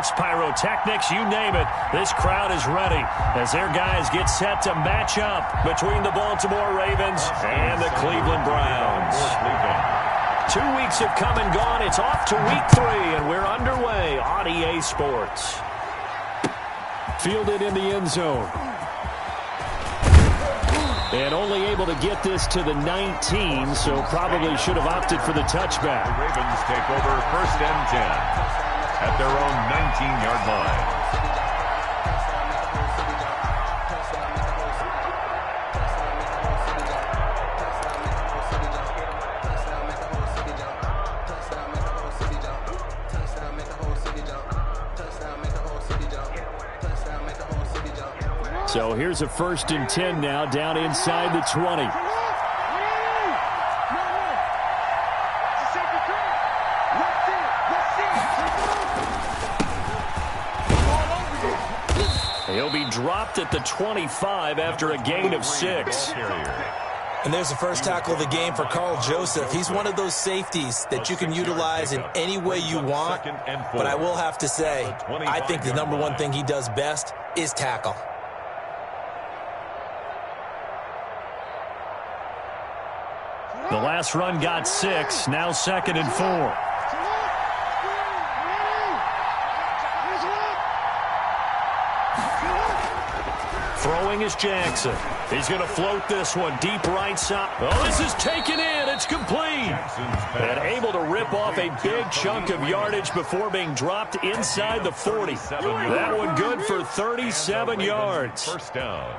lights, pyrotechnics, you name it. This crowd is ready as their guys get set to match up between the Baltimore Ravens and the Cleveland Browns. 2 weeks have come and gone. It's off to week 3, and we're underway on EA Sports. Fielded in the end zone. And only able to get this to the 19, so probably should have opted for the touchback. The Ravens take over 1st and 10 at their own 19-yard line. So here's a 1st and 10 now, down inside the 20. He'll be dropped at the 25 after a gain of 6. And there's the first tackle of the game for Carl Joseph. He's one of those safeties that you can utilize in any way you want. But I will have to say, I think the #1 thing he does best is tackle. The last run got 6, now 2nd and 4. Throwing is Jackson. He's going to float this one deep right side. Oh, this is taken in. It's complete. And able to rip off a big chunk of yardage before being dropped inside the 40. That one good for 37 yards. First down.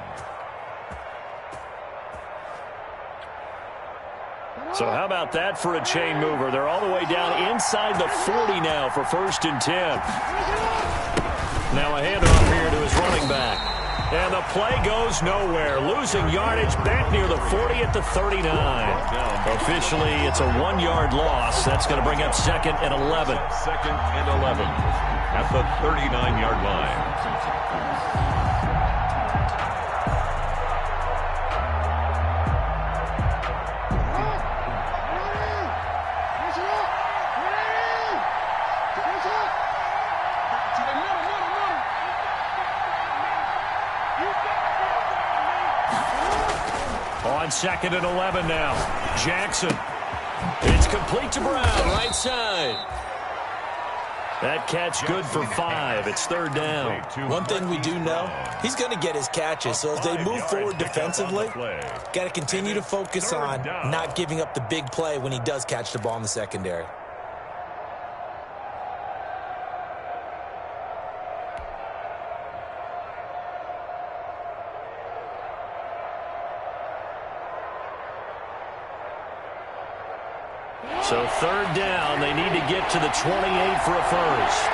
So how about that for a chain mover? They're all the way down inside the 40 now for 1st and 10. Now a handoff here to his running back. And the play goes nowhere. Losing yardage back near the 40 at the 39. Officially, it's a 1-yard loss. That's going to bring up 2nd and 11. 2nd and 11 at the 39-yard line. On 2nd and 11 now. Jackson. It's complete to Brown, right side. That catch good for 5. It's 3rd down. One thing we do know, he's going to get his catches. So as they move forward defensively, got to continue to focus on not giving up the big play when he does catch the ball in the secondary. So 3rd down, they need to get to the 28 for a first.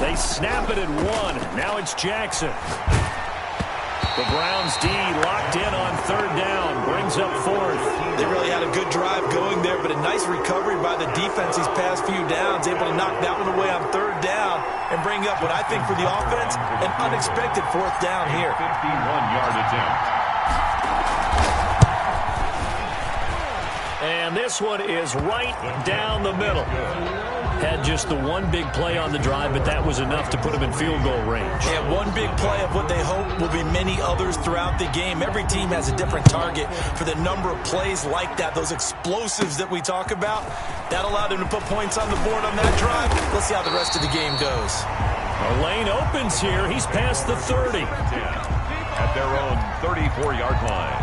They snap it at 1. Now it's Jackson. The Browns D locked in on 3rd down, brings up 4th. They really had a good drive going there, but a nice recovery by the defense these past few downs, able to knock that one away on 3rd down and bring up what I think for the offense, an unexpected 4th down here. 51-yard attempt. And this one is right down the middle. Had just the one big play on the drive, but that was enough to put him in field goal range. Yeah, one big play of what they hope will be many others throughout the game. Every team has a different target for the number of plays like that, those explosives that we talk about. That allowed him to put points on the board on that drive. Let's see how the rest of the game goes. A lane opens here. He's past the 30. At their own 34-yard line.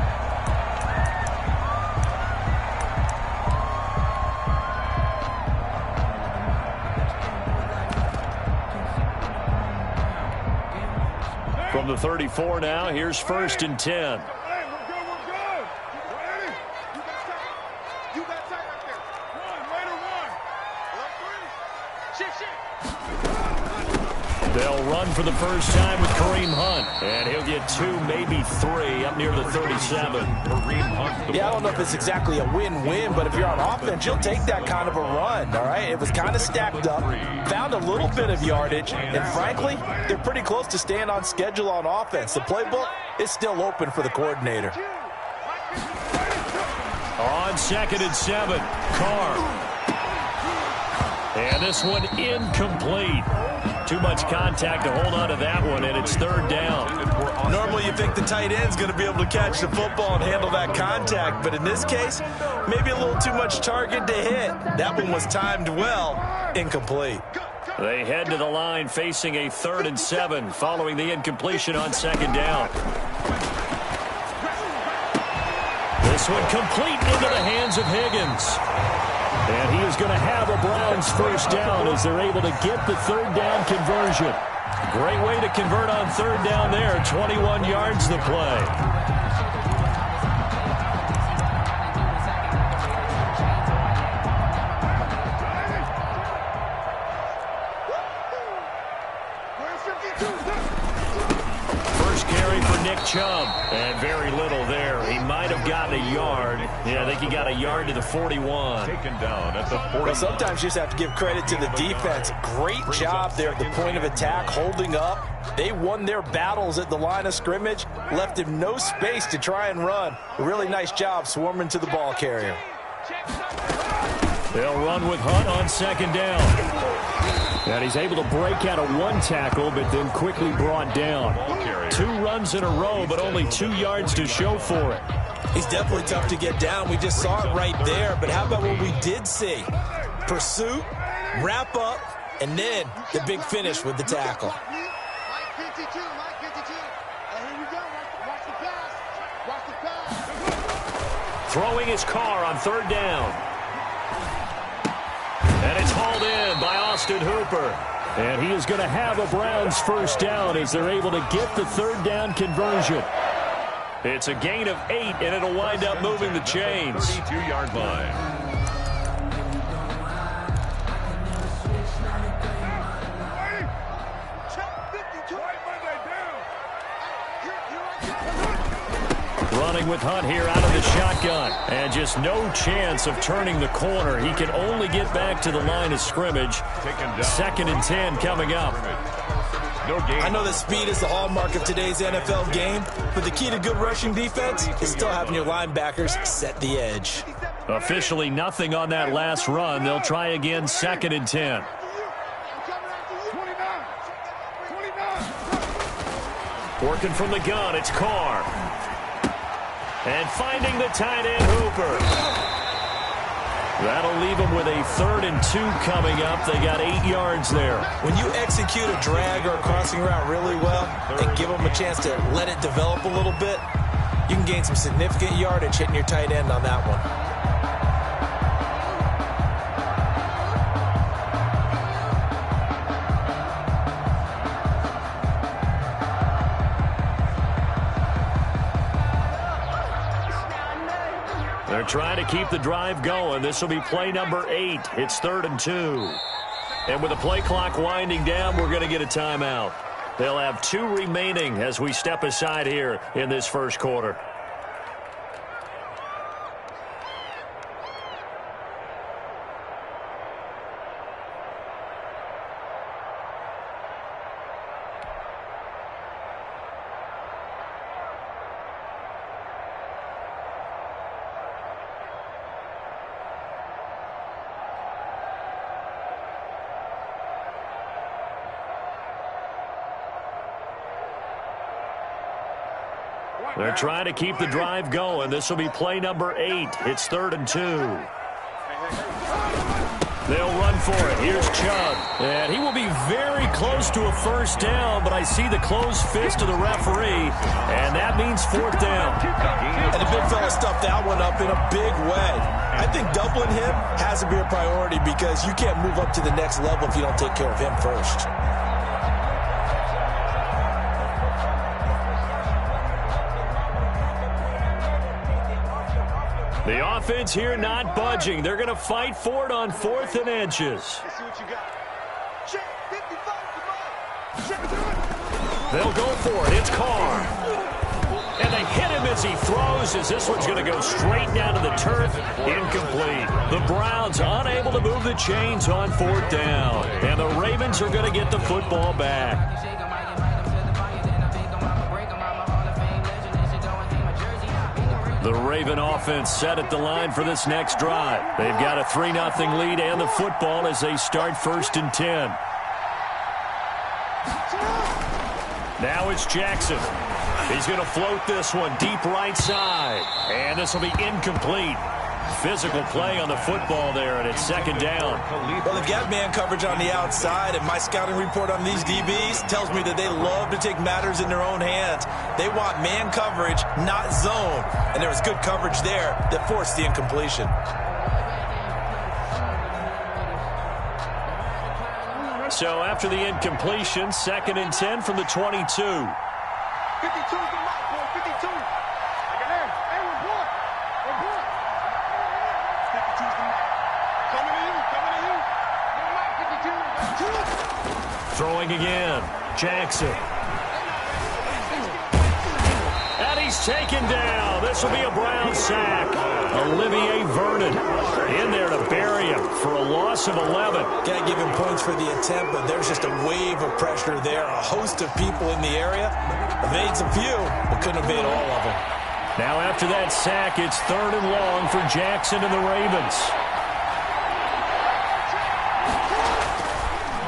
From the 34 now, here's 1st and 10. They'll run for the first time with Kareem Hunt. And he'll get 2, maybe 3, up near the 37. Kareem Hunt. Yeah, I don't know if it's exactly a win-win, but if you're on offense, you'll take that kind of a run, all right? It was kind of stacked up, found a little bit of yardage, and frankly, they're pretty close to staying on schedule on offense. The playbook is still open for the coordinator. On 2nd and 7, Carr. And this one incomplete. Too much contact to hold on to that one, and it's 3rd down. Normally you think the tight end's going to be able to catch the football and handle that contact, but in this case, maybe a little too much target to hit. That one was timed well, incomplete. They head to the line facing a 3rd and 7 following the incompletion on 2nd down. This one complete into the hands of Higgins. And he is going to have a Browns first down as they're able to get the 3rd down conversion. Great way to convert on 3rd down there. 21 yards the play. Chubb, and very little there. He might have gotten a yard. Yeah, I think he got a yard to the 41. Taken down at the 40. Well, sometimes you just have to give credit to the defense. Great job there at the point of attack, holding up. They won their battles at the line of scrimmage, left him no space to try and run. A really nice job swarming to the ball carrier. They'll run with Hunt on 2nd down. And he's able to break out of 1 tackle, but then quickly brought down. 2 runs in a row, but only 2 yards to show for it. He's definitely tough to get down. We just saw it right there. But how about what we did see? Pursuit, wrap up, and then the big finish with the tackle. Throwing his Carr on 3rd down. And it's hauled in by Austin Hooper. And he is going to have a Browns first down as they're able to get the 3rd down conversion. It's a gain of 8, and it'll wind up moving the chains. 32-yard line. Running with Hunt here out of the shotgun. And just no chance of turning the corner. He can only get back to the line of scrimmage. 2nd and 10 coming up. I know that speed is the hallmark of today's NFL game, but the key to good rushing defense is still having your linebackers set the edge. Officially nothing on that last run. They'll try again 2nd and 10. Working from the gun, it's Carr. And finding the tight end, Hooper. That'll leave them with a 3rd and 2 coming up. They got 8 yards there. When you execute a drag or a crossing route really well and give them a chance to let it develop a little bit, you can gain some significant yardage hitting your tight end on that one. They're trying to keep the drive going. This will be play number 8. It's 3rd and 2. And with the play clock winding down, we're going to get a timeout. They'll have 2 remaining as we step aside here in this first quarter. They're trying to keep the drive going. This will be play number 8. It's 3rd and 2. They'll run for it. Here's Chubb. And he will be very close to a first down, but I see the closed fist of the referee, and that means 4th down. And the big fella stuffed that one up in a big way. I think doubling him has to be a priority because you can't move up to the next level if you don't take care of him first. The offense here not budging. They're going to fight for it on 4th and inches. They'll go for it. It's Carr. And they hit him as he throws, as this one's going to go straight down to the turf. Incomplete. The Browns unable to move the chains on 4th down. And the Ravens are going to get the football back. The Raven offense set at the line for this next drive. They've got a 3-0 lead and the football as they start 1st and 10. Now it's Jackson. He's going to float this one deep right side. And this will be incomplete. Physical play on the football there, and it's 2nd down. Well, they've got man coverage on the outside, and my scouting report on these DBs tells me that they love to take matters in their own hands. They want man coverage, not zone. And there was good coverage there that forced the incompletion. So after the incompletion, 2nd and 10 from the 22. 52's the mark, boy. 52. I got him. Hey, report. Report. 52's the mark. Coming to you. Coming to you. Your mark, 52. Throwing again. Jackson. And he's taken down. This will be a Brown sack. Olivier Vernon in there to bury him for a loss of 11. Can't give him points for the attempt, but there's just a wave of pressure there. A host of people in the area. Evades a few, but couldn't evade all of them. Now after that sack, it's 3rd and long for Jackson and the Ravens.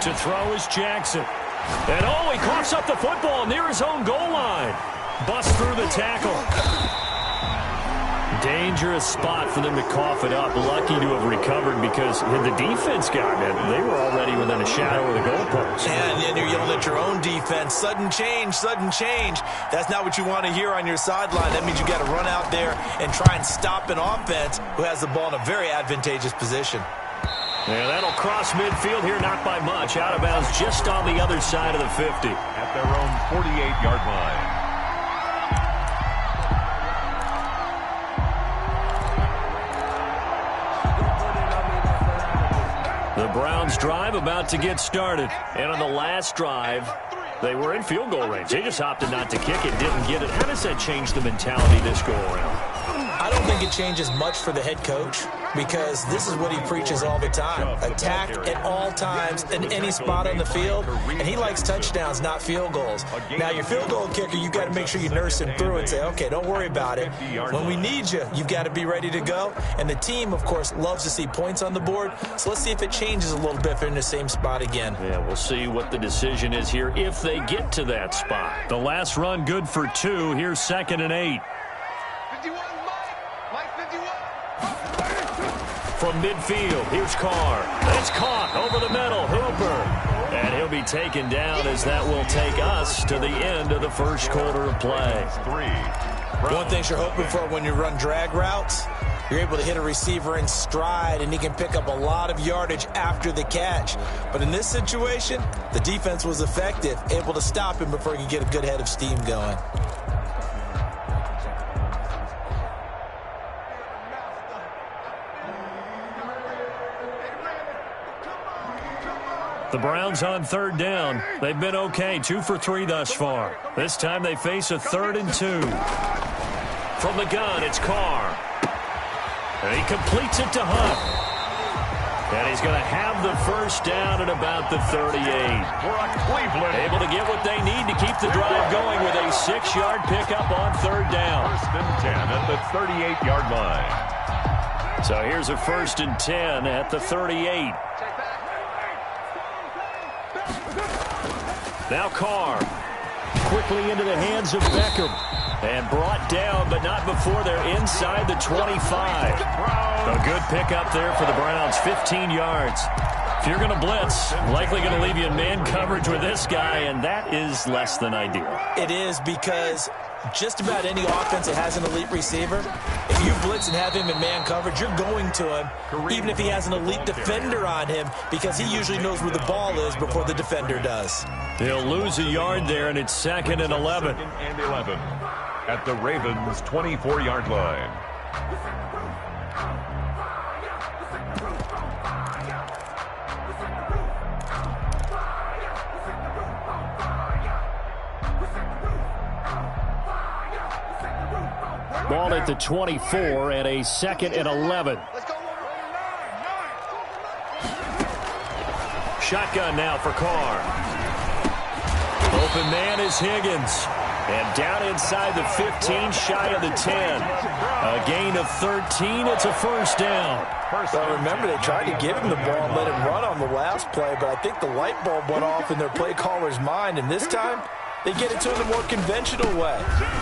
To throw is Jackson. And he coughs up the football near his own goal line. Busts through the tackle. Dangerous spot for them to cough it up. Lucky to have recovered because had the defense gotten it, they were already within a shadow of the goalpost. And then you're yelling at your own defense. Sudden change, sudden change. That's not what you want to hear on your sideline. That means you got to run out there and try and stop an offense who has the ball in a very advantageous position. Yeah, that'll cross midfield here, not by much. Out of bounds just on the other side of the 50. At their own 48-yard line. The Browns drive about to get started. And on the last drive, they were in field goal range. They just opted not to kick it, didn't get it. How does that change the mentality this go around? I don't think it changes much for the head coach because this is what he preaches all the time. Attack at all times in any spot on the field, and he likes touchdowns, not field goals. Now, your field goal kicker, you've got to make sure you nurse him through and say, okay, don't worry about it. When we need you, you've got to be ready to go. And the team, of course, loves to see points on the board, so let's see if it changes a little bit if they're in the same spot again. Yeah, we'll see what the decision is here if they get to that spot. The last run good for 2. Here's 2nd and 8. 51, Mike 51. From midfield, here's Carr. And it's caught over the middle. Hooper. And he'll be taken down as that will take us to the end of the first quarter of play. One thing you're hoping for when you run drag routes, you're able to hit a receiver in stride, and he can pick up a lot of yardage after the catch. But in this situation, the defense was effective, able to stop him before he could get a good head of steam going. The Browns on 3rd down. They've been okay, 2 for 3 thus far. This time they face a 3rd and 2. From the gun, it's Carr. And he completes it to Hunt. And he's going to have the first down at about the 38. Able to get what they need to keep the drive going with a 6-yard pickup on 3rd down. 1st and 10 at the 38-yard line. So here's a 1st and 10 at the 38. Now Carr quickly into the hands of Beckham and brought down, but not before they're inside the 25. A good pickup there for the Browns, 15 yards. If you're going to blitz, likely going to leave you in man coverage with this guy, and that is less than ideal. It is because just about any offense that has an elite receiver, if you blitz and have him in man coverage, you're going to him, even if he has an elite defender on him, because he usually knows where the ball is before the defender does. They'll lose a yard there, and it's 2nd and 11. 2nd and 11 at the Ravens' 24-yard line. Ball at the 24 and a 2nd and 11. Shotgun now for Carr. Open man is Higgins. And down inside the 15, shy of the 10. A gain of 13. It's a first down. Well, remember, they tried to give him the ball and let him run on the last play, but I think the light bulb went off in their play caller's mind, and this time they get it to him the more conventional way,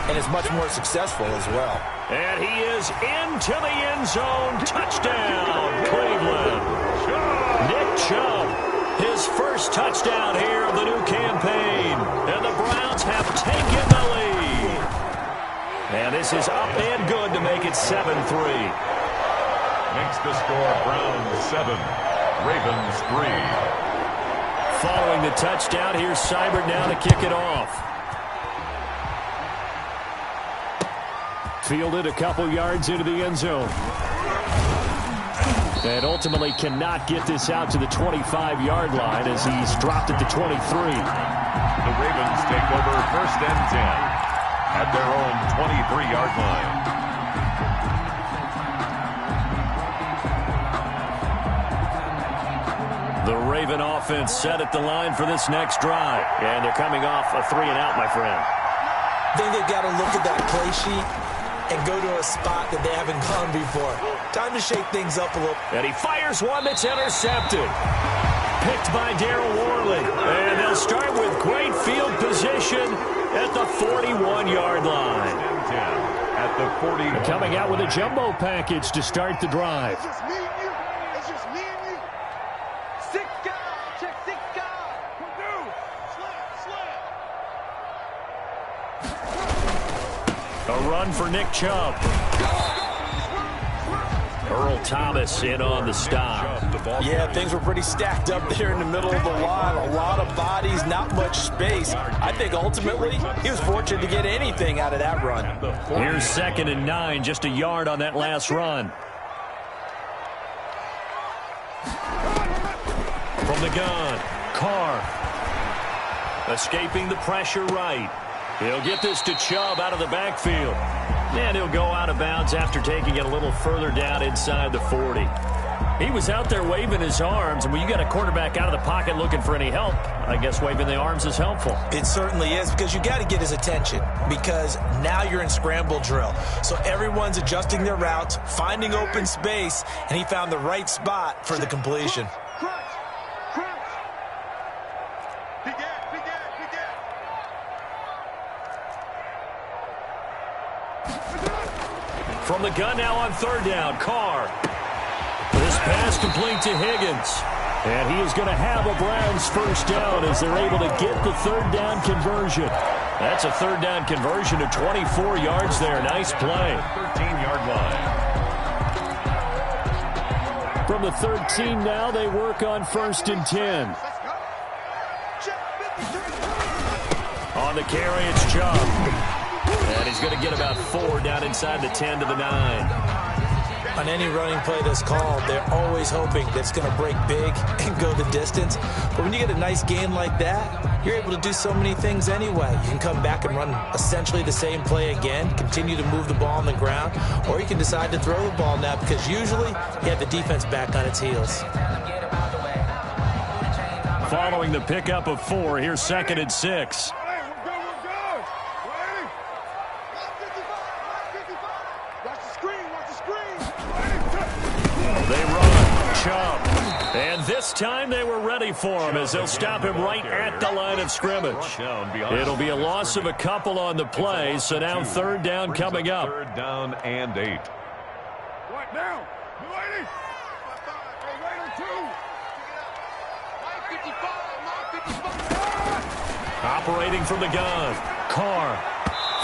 and it's much more successful as well. And he is into the end zone. Touchdown, Cleveland. Nick Chubb, his first touchdown here of the new campaign. And the Browns have taken the lead. And this is up and good to make it 7-3. Makes the score Browns 7, Ravens 3. Following the touchdown, here's Seibert now to kick it off. Fielded a couple yards into the end zone. And ultimately cannot get this out to the 25-yard line as he's dropped at the 23. The Ravens take over 1st and 10 at their own 23-yard line. The Raven offense set at the line for this next drive. And they're coming off a 3-and-out, my friend. I think they've got to look at that play sheet and go to a spot that they haven't gone before. Time to shake things up a little. And he fires one that's intercepted. Picked by Darryl Worley. And they'll start with great field position at the 41-yard line. At the 40. Coming out with a jumbo package to start the drive. It's just me and you. It's just me and you. 6 guys. Check 6 guys. Come through. Slam. A run for Nick Chubb. Earl Thomas in on the stop. Yeah, things were pretty stacked up there in the middle of the line. A lot of bodies, not much space. I think ultimately he was fortunate to get anything out of that run. Here's 2nd and 9, just a yard on that last run. From the gun, Carr. Escaping the pressure right. He'll get this to Chubb out of the backfield. And he'll go out of bounds after taking it a little further down inside the 40. He was out there waving his arms, and when you got a quarterback out of the pocket looking for any help, I guess waving the arms is helpful. It certainly is, because you got to get his attention, because now you're in scramble drill. So everyone's adjusting their routes, finding open space, and he found the right spot for the completion. Crunch. Crunch. Big gap. From the gun now on 3rd down, Carr. This pass complete to Higgins. And he is going to have a Browns first down as they're able to get the 3rd down conversion. That's a 3rd down conversion of 24 yards there. Nice play. 13-yard line. From the 13 now, they work on 1st and 10. On the carry, it's Chubb. And he's going to get about 4 down inside the 10 to the 9. On any running play that's called, they're always hoping that it's going to break big and go the distance. But when you get a nice gain like that, you're able to do so many things anyway. You can come back and run essentially the same play again, continue to move the ball on the ground, or you can decide to throw the ball now because usually you have the defense back on its heels. Following the pickup of 4, here's 2nd and 6. They run, Chubb. And this time they were ready for him as they'll stop him right at the line of scrimmage. It'll be a loss of a couple on the play, so now 3rd down coming up. 3rd down and 8. What now? You ready? Operating from the gun, Carr.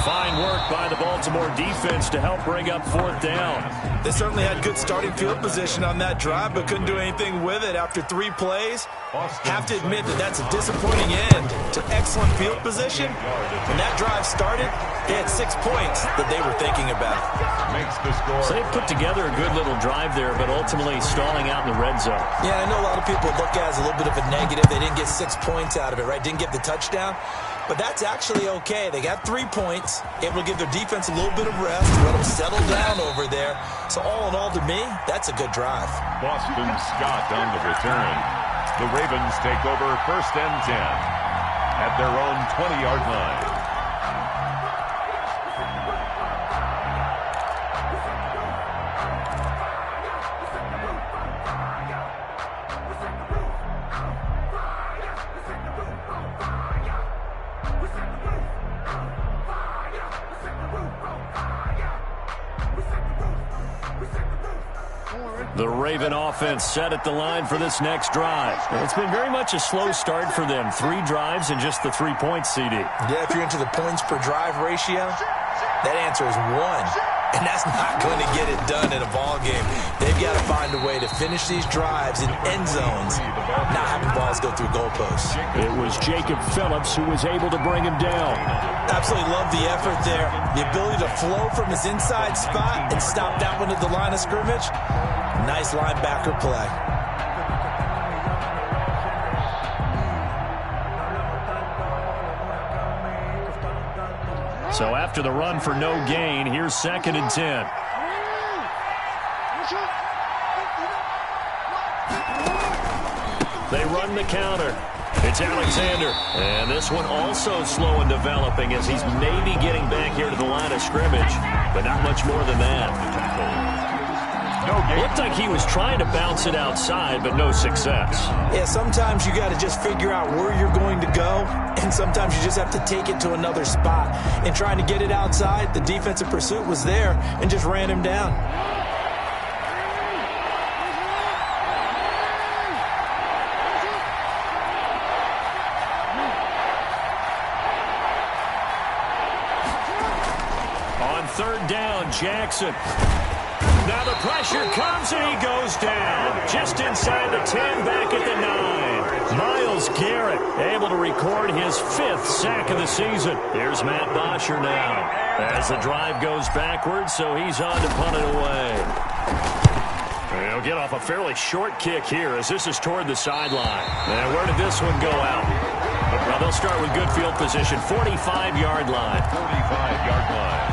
Fine work by the Baltimore defense to help bring up 4th down. They certainly had good starting field position on that drive, but couldn't do anything with it after 3 plays. Have to admit that that's a disappointing end to excellent field position. When that drive started, they had 6 points that they were thinking about. Makes the score. So they put together a good little drive there, but ultimately stalling out in the red zone. Yeah, I know a lot of people look at it as a little bit of a negative. They didn't get 6 points out of it, right? Didn't get the touchdown. but that's actually okay. They got 3 points, able to give their defense a little bit of rest, let them settle down over there. So all in all, to me, that's a good drive. Boston Scott on the return. The Ravens take over 1st and 10 at their own 20-yard line. The Raven offense set at the line for this next drive. It's been very much a slow start for them. 3 drives and just the 3 points, CD. Yeah, if you're into the points per drive ratio, that answer is 1. And that's not going to get it done in a ball game. They've got to find a way to finish these drives in end zones, not having balls go through goalposts. It was Jacob Phillips who was able to bring him down. Absolutely love the effort there. The ability to flow from his inside spot and stop that one at the line of scrimmage. Nice linebacker play. So after the run for no gain, here's 2nd and 10. They run the counter. It's Alexander. And this one also slow in developing as he's maybe getting back here to the line of scrimmage, but not much more than that. Looked like he was trying to bounce it outside, but no success. Yeah, sometimes you got to just figure out where you're going to go, and sometimes you just have to take it to another spot. And trying to get it outside, the defensive pursuit was there and just ran him down. On 3rd down, Jackson. Now the pressure comes and he goes down. Just inside the 10, back at the 9. Myles Garrett able to record his 5th sack of the season. Here's Matt Bosher now as the drive goes backwards, so he's on to punt it away. He'll get off a fairly short kick here as this is toward the sideline. And where did this one go out? Well, they'll start with good field position, 45-yard line. 45-yard line.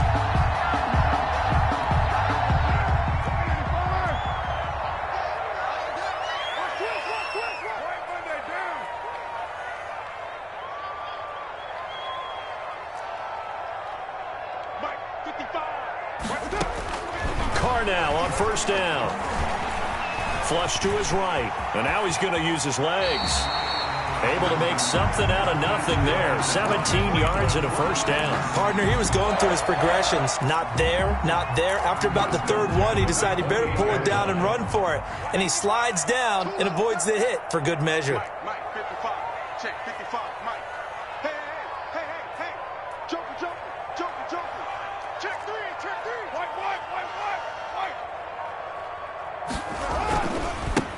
Now on 1st down. Flush to his right. And now he's going to use his legs. Able to make something out of nothing there. 17 yards and a 1st down. Partner, he was going through his progressions. Not there, not there. After about the 3rd one, he decided he better pull it down and run for it. And he slides down and avoids the hit for good measure. Mike, 55. Check 55, Mike. Hey. Joker. Check 3. White.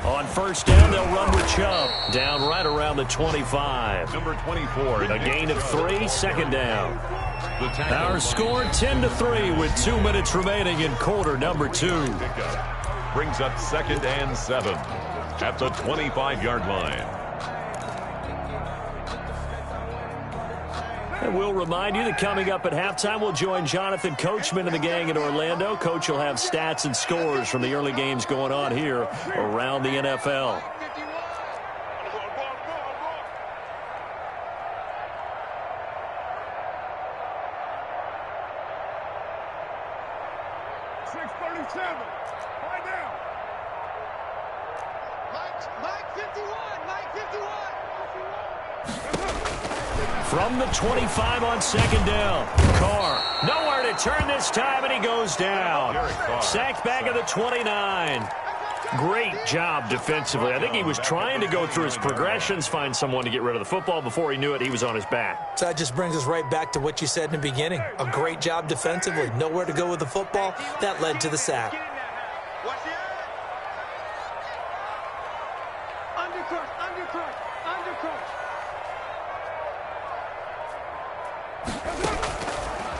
On 1st down, they'll run with Chubb. Down right around the 25. Number 24. A gain of 3, 2nd down. Our score 10-3 with 2 minutes remaining in quarter number 2. Brings up 2nd and 7 at the 25-yard line. And we'll remind you that coming up at halftime, we'll join Jonathan Coachman and the gang in Orlando. Coach will have stats and scores from the early games going on here around the NFL. From the 25 on 2nd down. Carr, nowhere to turn this time, and he goes down. Sacked back at the 29. Great job defensively. I think he was trying to go through his progressions, find someone to get rid of the football. Before he knew it, he was on his back. So that just brings us right back to what you said in the beginning. A great job defensively. Nowhere to go with the football. That led to the sack.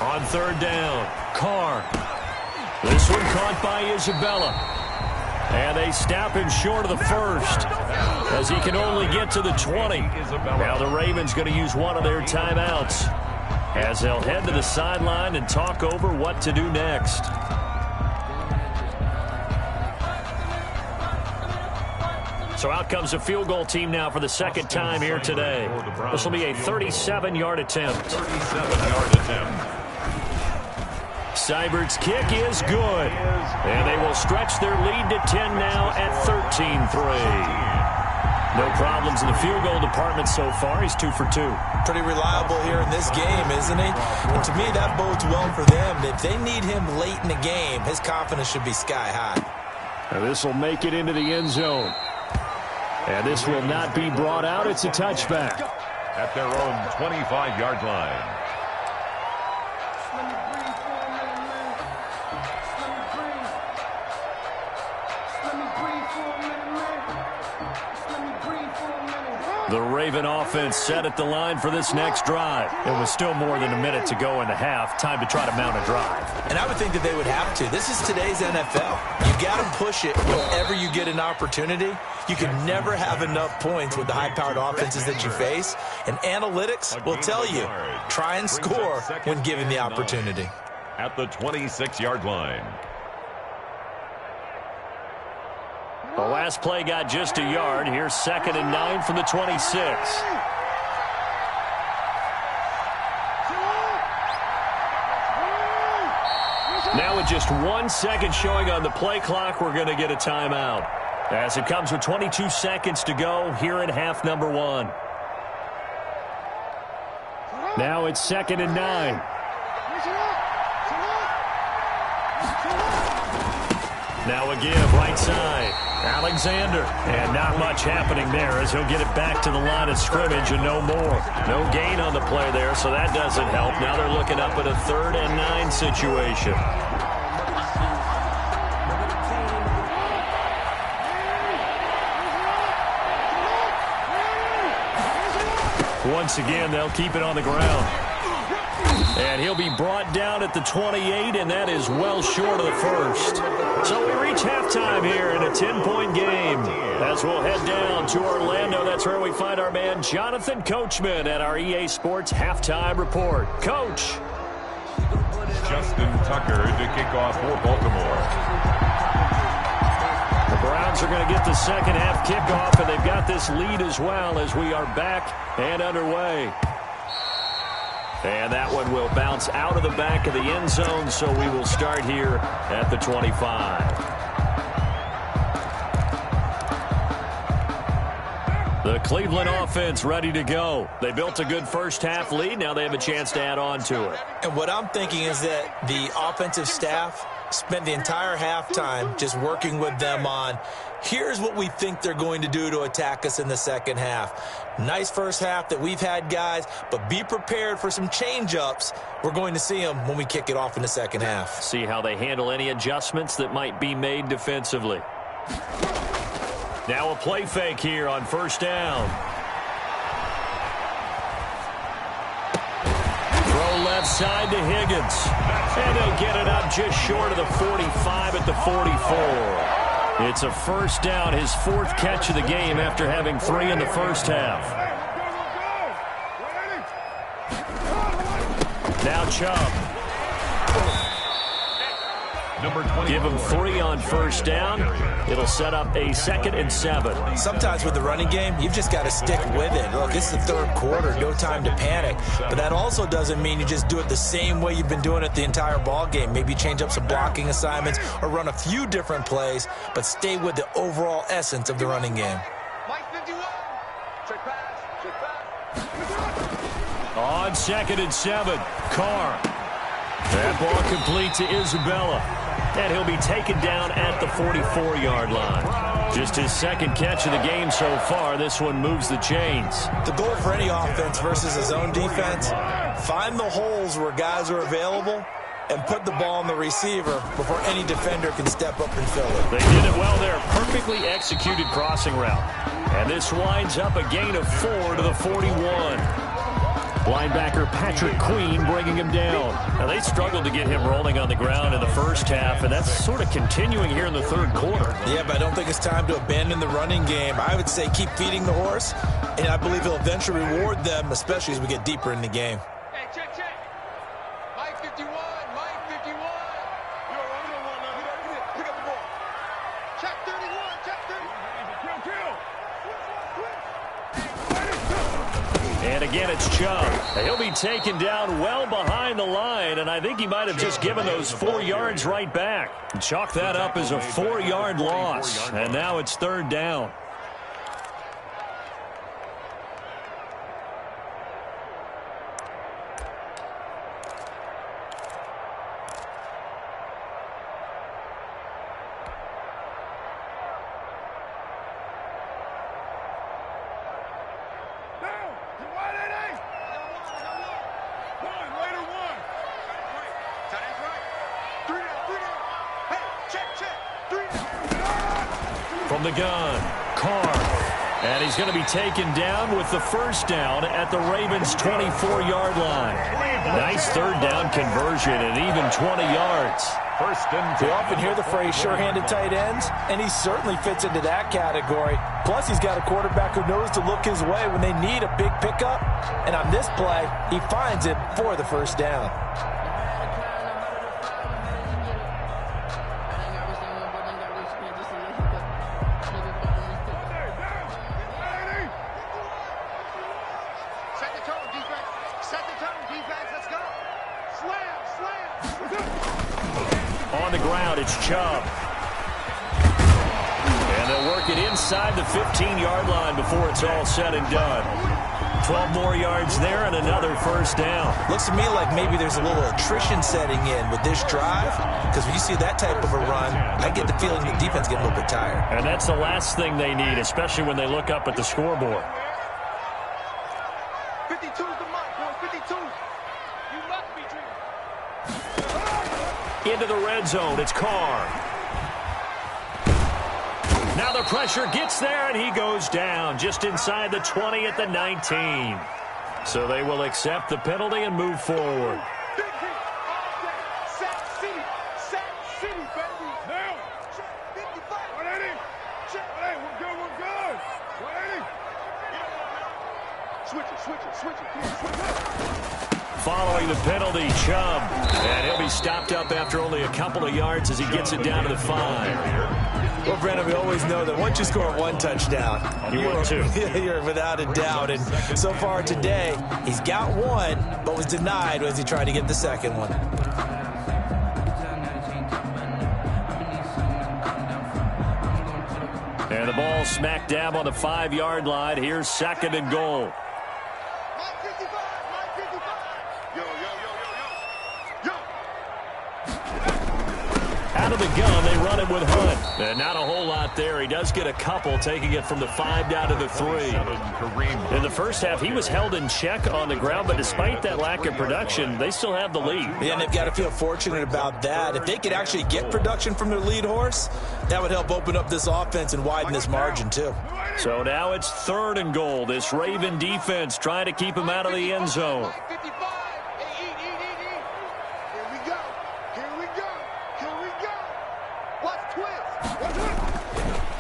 On 3rd down, Carr. This one caught by Isabella. And they stop him short of the first, as he can only get to the 20. Now the Ravens going to use one of their timeouts, as they'll head to the sideline and talk over what to do next. So out comes a field goal team now for the second time here today. This will be a 37-yard attempt. 37-yard attempt. Seibert's kick is good. And they will stretch their lead to 10 now at 13-3. No problems in the field goal department so far. He's 2 for 2. Pretty reliable here in this game, isn't he? And to me, that bodes well for them. If they need him late in the game, his confidence should be sky high. And this will make it into the end zone. And this will not be brought out. It's a touchback. At their own 25-yard line. The Raven offense set at the line for this next drive. It was still more than a minute to go in the half. Time to try to mount a drive. And I would think that they would have to. This is today's NFL. You got to push it whenever you get an opportunity. You can never have enough points with the high-powered offenses that you face. And analytics will tell you, try and score when given the opportunity. At the 26-yard line. The last play got just a yard. Here's 2nd and 9 from the 26. Now with just 1 second showing on the play clock, we're going to get a timeout, as it comes with 22 seconds to go here in half number 1. Now it's 2nd and 9. Now a give right side. Alexander. And not much happening there, as he'll get it back to the line of scrimmage and no more. No gain on the play there, so that doesn't help. Now they're looking up at a 3rd and 9 situation. Once again, they'll keep it on the ground. And he'll be brought down at the 28, and that is well short of the first. So we reach halftime here in a 10-point game. As we'll head down to Orlando, that's where we find our man Jonathan Coachman at our EA Sports Halftime Report. Coach. Justin Tucker to kick off for Baltimore. The Browns are going to get the second half kickoff, and they've got this lead as well as we are back and underway. And that one will bounce out of the back of the end zone, so we will start here at the 25. The Cleveland offense ready to go. They built a good first half lead. Now they have a chance to add on to it. And what I'm thinking is that the offensive staff spent the entire halftime just working with them on, here's what we think they're going to do to attack us in the second half. Nice first half that we've had, guys, but be prepared for some change-ups. We're going to see them when we kick it off in the second half. See how they handle any adjustments that might be made defensively. Now a play fake here on first down. Throw left side to Higgins. And they'll get it up just short of the 45 at the 44. It's a first down, his 4th catch of the game after having 3 in the first half. Now Chubb. Give him 3 on first down. It'll set up a 2nd and 7. Sometimes with the running game, you've just got to stick with it. Look, this is the 3rd quarter, no time to panic. But that also doesn't mean you just do it the same way you've been doing it the entire ball game. Maybe change up some blocking assignments or run a few different plays, but stay with the overall essence of the running game. On 2nd and 7, Carr. That ball complete to Isabella. And he'll be taken down at the 44-yard line. Just his 2nd catch of the game so far. This one moves the chains. The goal for any offense versus a zone defense, find the holes where guys are available and put the ball on the receiver before any defender can step up and fill it. They did it well there. Perfectly executed crossing route. And this winds up a gain of 4 to the 41. Linebacker Patrick Queen bringing him down. Now, they struggled to get him rolling on the ground in the first half, and that's sort of continuing here in the third quarter. Yeah, but I don't think it's time to abandon the running game. I would say keep feeding the horse, and I believe he'll eventually reward them, especially as we get deeper in the game. Hey, check. Mike 51, Mike 51. Yo, I'm the one now. Pick up the ball. Check 31, check 30. Kill. And again, it's Chubb. He'll be taken down well behind the line, and I think he might have just given those 4 yards right back. Chalk that up as a 4-yard loss, and now it's third down. From the gun, Carr. And he's going to be taken down with the first down at the Ravens' 24-yard line. Nice third down conversion and even 20 yards. First and 10. We often hear the phrase sure-handed tight ends, and he certainly fits into that category. Plus, he's got a quarterback who knows to look his way when they need a big pickup. And on this play, he finds it for the first down. On the ground, it's Chubb. And they'll work it inside the 15-yard line before it's all said and done. 12 more yards there and another first down. Looks to me like maybe there's a little attrition setting in with this drive, because when you see that type of a run, I get the feeling the defense gets a little bit tired. And that's the last thing they need, especially when they look up at the scoreboard. 52's the mark, boy. 52. You must be dreaming. Into the red zone, it's Carr. Now the pressure gets there, and he goes down just inside the 20 at the 19. So they will accept the penalty and move forward. Big hit all day. Sack City, baby. Now. Check 55. 180. Check. Hey, we're good. 180. Switch it. Switch it. Following the penalty, Chubb. And he'll be stopped up after only a couple of yards as he gets it down to the 5. Well, Brandon, we always know that once you score one touchdown, you're without a doubt. And so far today, he's got one, but was denied as he tried to get the second one. And the ball smack dab on the 5-yard line. Here's second and goal. Out of the gun, they run it with Hunt. And not a whole lot there. He does get a couple, taking it from the 5 down to the 3. In the first half, he was held in check on the ground, but despite that lack of production, they still have the lead. Yeah, and they've got to feel fortunate about that. If they could actually get production from their lead horse, that would help open up this offense and widen this margin, too. So now it's third and goal. This Raven defense trying to keep him out of the end zone.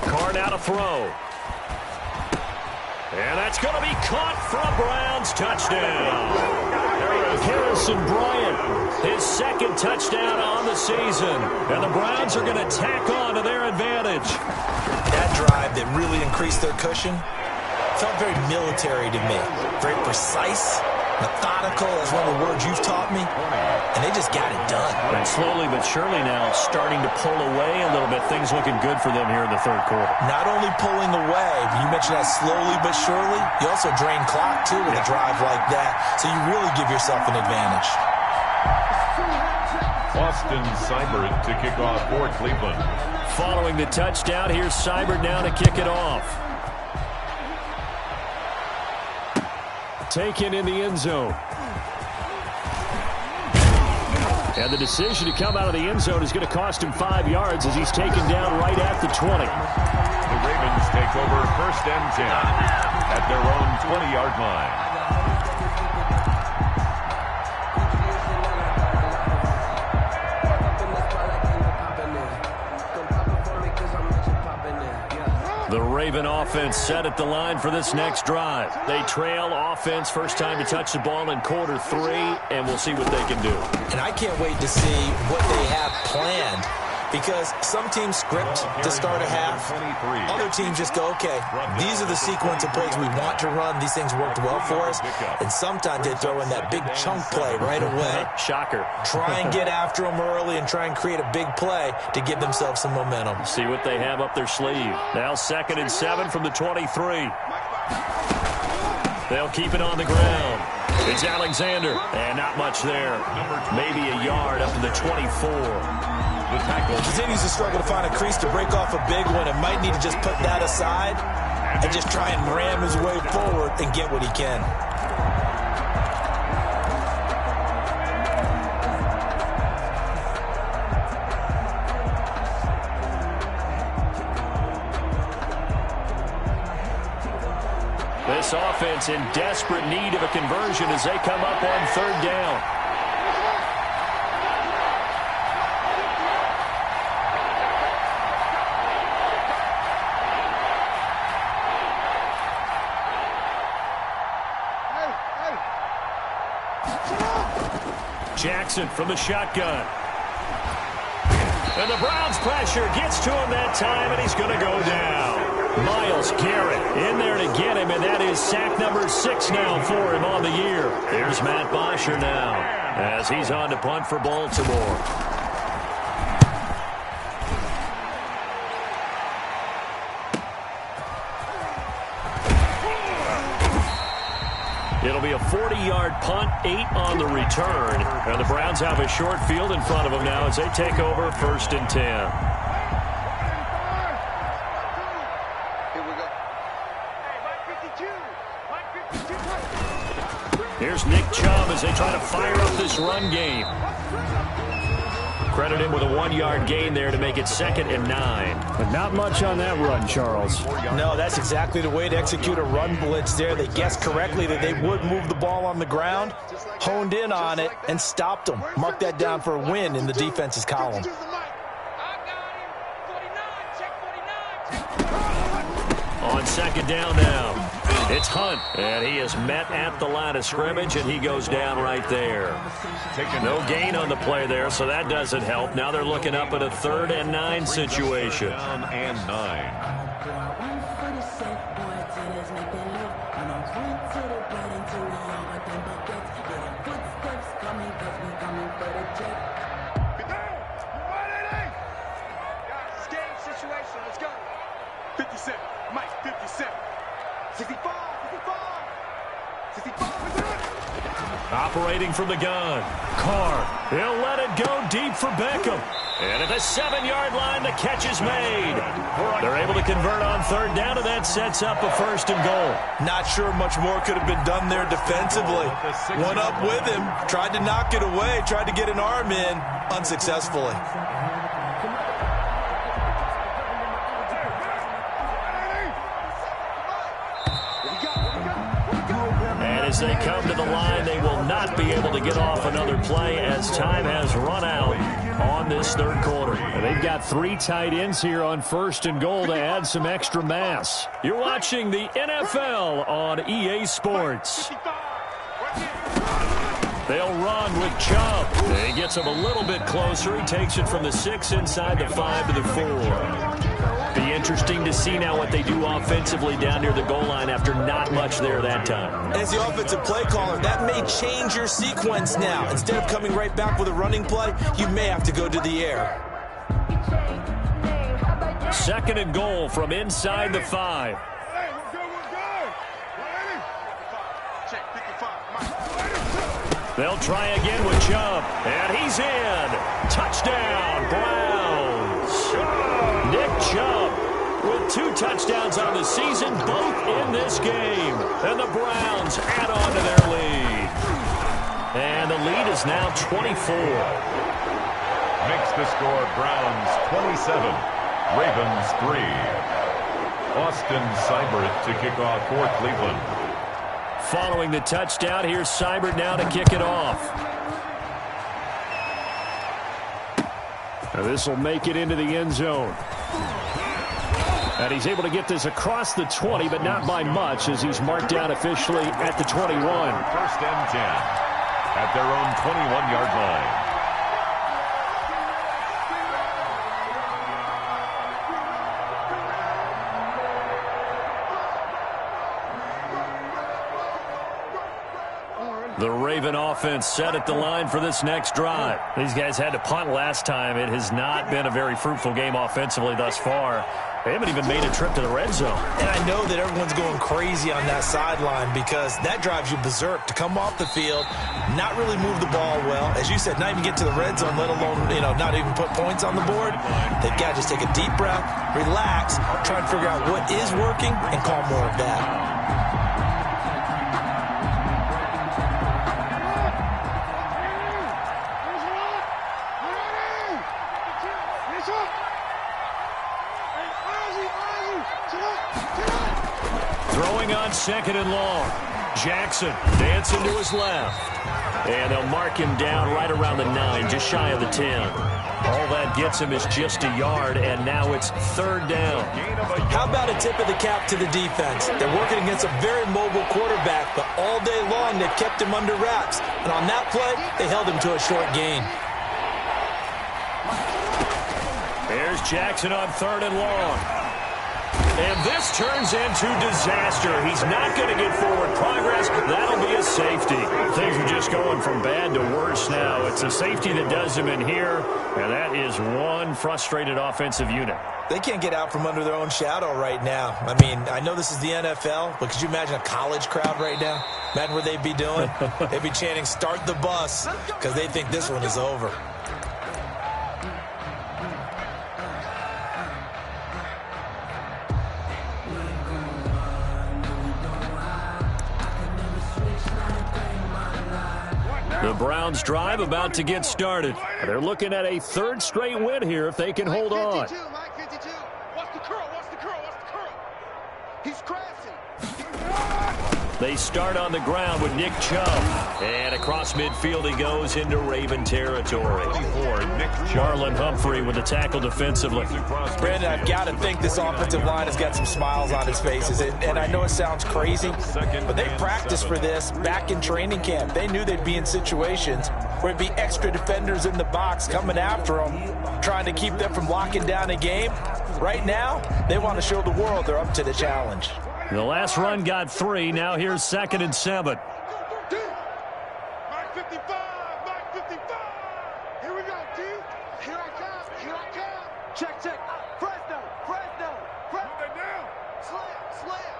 Carr now to throw. And that's going to be caught for a Browns touchdown. Harrison Bryant, his second touchdown on the season. And the Browns are going to tack on to their advantage. That drive that really increased their cushion felt very military to me. Very precise, methodical, is one of the words you've taught me. And they just got it done. And slowly but surely now starting to pull away a little bit. Things looking good for them here in the third quarter. Not only pulling away, you mentioned that slowly but surely, you also drain clock, too, with a drive like that. So you really give yourself an advantage. Austin Seibert to kick off for Cleveland. Following the touchdown, here's Seibert now to kick it off. Taken in the end zone. And the decision to come out of the end zone is going to cost him 5 yards as he's taken down right at the 20. The Ravens take over first and 10 at their own 20-yard line. Raven offense set at the line for this next drive. They trail offense, first time to touch the ball in quarter 3, and we'll see what they can do. And I can't wait to see what they have planned, because some teams script to start a half. Other teams just go, okay, these are the sequence of plays we want to run. These things worked well for us. And sometimes they throw in that big chunk play right away. Shocker. Try and get after them early and try and create a big play to give themselves some momentum. See what they have up their sleeve. Now 2nd and 7 from the 23. They'll keep it on the ground. It's Alexander. And not much there. Maybe a yard up to the 24. The tackle Continues to struggle to find a crease to break off a big one, and might need to just put that aside and just try and ram his way forward and get what he can. This offense in desperate need of a conversion as they come up on 3rd down. Jackson from the shotgun. And the Browns pressure gets to him that time, and he's going to go down. Myles Garrett in there to get him, and that is sack number 6 now for him on the year. There's Matt Bosher now as he's on to punt for Baltimore. It'll be a 40-yard punt, 8 on the return. And the Browns have a short field in front of them now as they take over 1st and 10. Here's Nick Chubb as they try to fire up this run game. Credit him with a 1-yard gain there to make it 2nd and 9. But not much on that run, Charles. No, that's exactly the way to execute a run blitz there. They guessed correctly that they would move the ball on the ground, honed in on it, and stopped them. Mark that down for a win in the defense's column. On 2nd down now, it's Hunt, and he is met at the line of scrimmage, and he goes down right there. No gain on the play there, so that doesn't help. Now they're looking up at a 3rd and 9 situation. Down and 9. Let's go. 57, Mike, 57. 65, 65, 65. Operating from the gun. Carr, he'll let it go deep for Beckham. And at the 7-yard line, the catch is made. They're able to convert on 3rd down, and that sets up a 1st and goal. Not sure much more could have been done there defensively. Went up with him, tried to knock it away, tried to get an arm in, unsuccessfully. As they come to the line, they will not be able to get off another play as time has run out on this 3rd quarter. And they've got 3 tight ends here on 1st and goal to add some extra mass. You're watching the NFL on EA Sports. They'll run with Chubb. He gets him a little bit closer. He takes it from the 6 inside the 5 to the 4. Be interesting to see now what they do offensively down near the goal line after not much there that time. As the offensive play caller, that may change your sequence now. Instead of coming right back with a running play, you may have to go to the air. 2nd and goal from inside the 5. They'll try again with Chubb, and he's in. Touchdown, Browns. Nick Chubb with 2 touchdowns on the season, both in this game. And the Browns add on to their lead. And the lead is now 24. Makes the score Browns 27, Ravens 3. Austin Seibert to kick off for Cleveland. Following the touchdown, here's Seibert now to kick it off. Now this will make it into the end zone. And he's able to get this across the 20, but not by much, as he's marked down officially at the 21. First and 10 at their own 21-yard line. The Raven offense set at the line for this next drive. These guys had to punt last time. It has not been a very fruitful game offensively thus far. They haven't even made a trip to the red zone. And I know that everyone's going crazy on that sideline because that drives you berserk to come off the field, not really move the ball well. As you said, not even get to the red zone, let alone, not even put points on the board. They've got to just take a deep breath, relax, try and figure out what is working, and call more of that. Throwing on second and long. Jackson dancing to his left. And they'll mark him down right around the 9, just shy of the 10. All that gets him is just a yard, and now it's third down. How about a tip of the cap to the defense? They're working against a very mobile quarterback, but all day long they've kept him under wraps. And on that play, they held him to a short gain. There's Jackson on third and long. And this turns into disaster. He's not going to get forward progress. That'll be a safety. Things are just going from bad to worse now. It's a safety that does him in here, and that is one frustrated offensive unit. They can't get out from under their own shadow right now. I mean, I know this is the NFL, but could you imagine a college crowd right now? Imagine what they'd be doing. They'd be chanting, "Start the bus," because they think this one is over. The Browns drive about to get started. They're looking at a third straight win here if they can hold on. Mike 52. What's the curl? What's the curl? What's the curl? He's crashing. They start on the ground with Nick Chubb. And across midfield he goes into Raven territory. Marlon Humphrey with the tackle defensively. Brandon, I've got to think this offensive line has got some smiles on his faces. And I know it sounds crazy, but they practiced for this back in training camp. They knew they'd be in situations where it'd be extra defenders in the box coming after them, trying to keep them from locking down a game. Right now, they want to show the world they're up to the challenge. The last run got 3. Now here's 2nd and 7. Mike 55. Mike 55. Here we go, D. Here I come. Here I come. Check, check. Fresno. Fresno. Fresno. Down. Slam. Slam.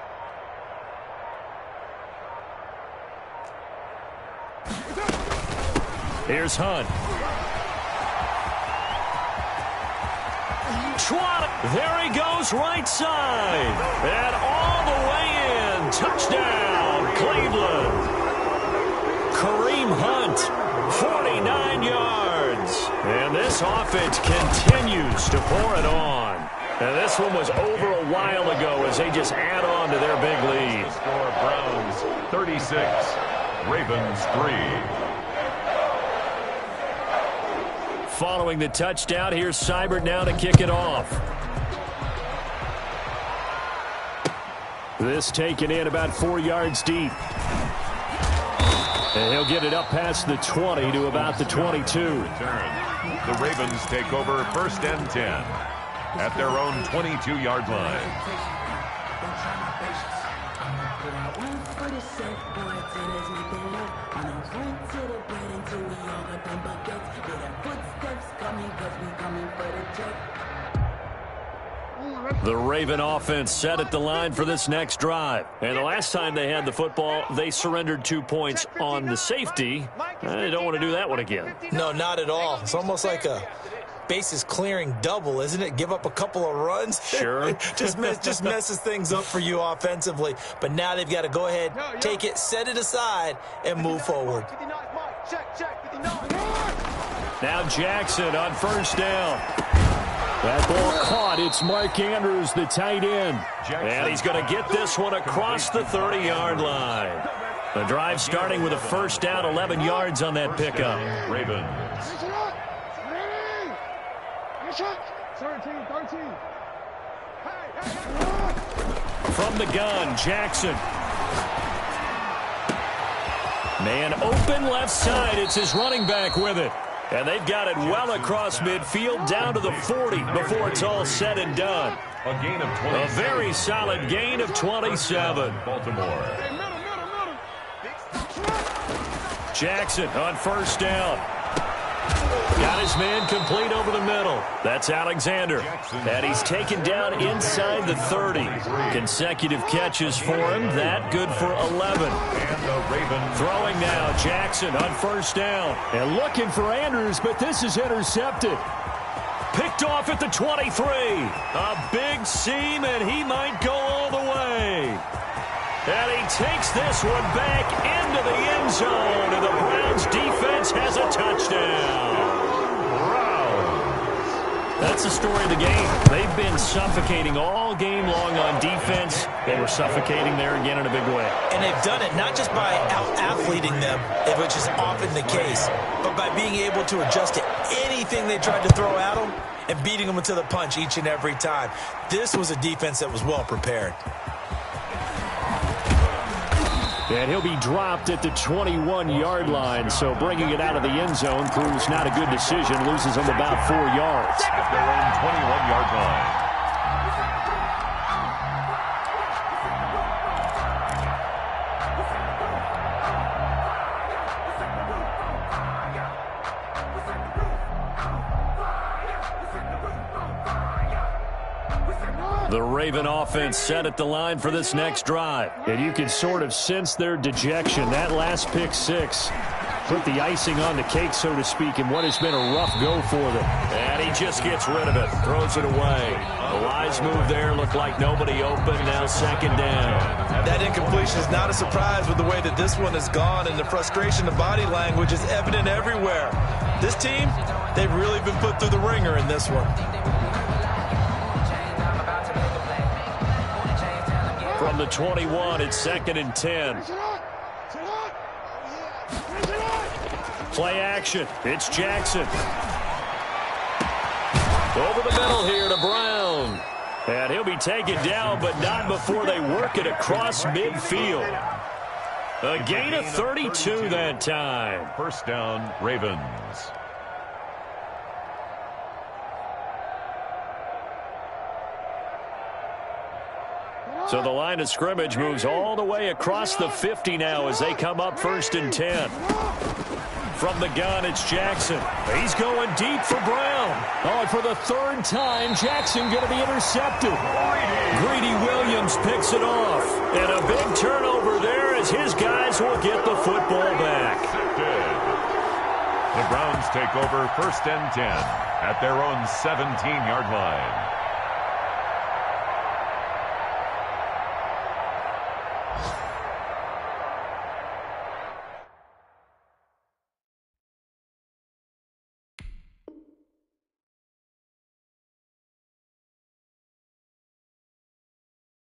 Here's Hunt. There he goes, right side. And all the way in. Touchdown, Cleveland. Kareem Hunt, 49 yards. And this offense continues to pour it on. And this one was over a while ago as they just add on to their big lead. Score Browns 36, Ravens 3. Following the touchdown, here's Seibert now to kick it off. This taken in about 4 yards deep. And he'll get it up past the 20 to about the 22. The Ravens take over first and 10 at their own 22-yard line. The Raven offense set at the line for this next drive. And the last time they had the football, they surrendered 2 points on the safety. They don't want to do that one again. No, not at all. It's almost like a bases clearing double, isn't it? Give up a couple of runs. Sure. just messes things up for you offensively. But now they've got to go ahead, take it, set it aside, and move forward. Now Jackson on first down. That ball caught. It's Mark Andrews, the tight end. And he's going to get this one across the 30-yard line. The drive starting with a first down, 11 yards on that pickup. Ravens. 13. From the gun, Jackson. Man open left side. It's his running back with it. And they've got it well across midfield down to the 40 before it's all said and done. A gain of 20. A very solid gain of 27. Baltimore. Jackson on first down. Got his man complete over the middle. That's Alexander. And he's taken down inside the 30. Consecutive catches for him. That good for 11. And the Ravens. Throwing now, Jackson on first down. And looking for Andrews, but this is intercepted. Picked off at the 23. A big seam, and he might go all the way. And he takes this one back into the end zone, and the Browns defense has a touchdown. That's the story of the game. They've been suffocating all game long on defense. They were suffocating there again in a big way. And they've done it not just by out-athleting them, which is often the case, but by being able to adjust to anything they tried to throw at them and beating them to the punch each and every time. This was a defense that was well prepared. And he'll be dropped at the 21-yard line, so bringing it out of the end zone proves not a good decision. Loses him about 4 yards. At their own 21-yard line. The Raven offense set at the line for this next drive. And you can sort of sense their dejection. That last pick six put the icing on the cake, so to speak, in what has been a rough go for them. And he just gets rid of it, throws it away. A wise move there, looked like nobody open, now second down. That incompletion is not a surprise with the way that this one has gone, and the frustration of body language is evident everywhere. This team, they've really been put through the ringer in this one. From the 21, it's second and 10. Play action. It's Jackson. Over the middle here to Brown. And he'll be taken down, but not before they work it across midfield. A gain of 32 that time. First down, Ravens. So the line of scrimmage moves all the way across the 50 now as they come up first and 10. From the gun, it's Jackson. He's going deep for Brown. Oh, and for the third time, Jackson going to be intercepted. Greedy Williams picks it off. And a big turnover there as his guys will get the football back. The Browns take over first and 10 at their own 17-yard line.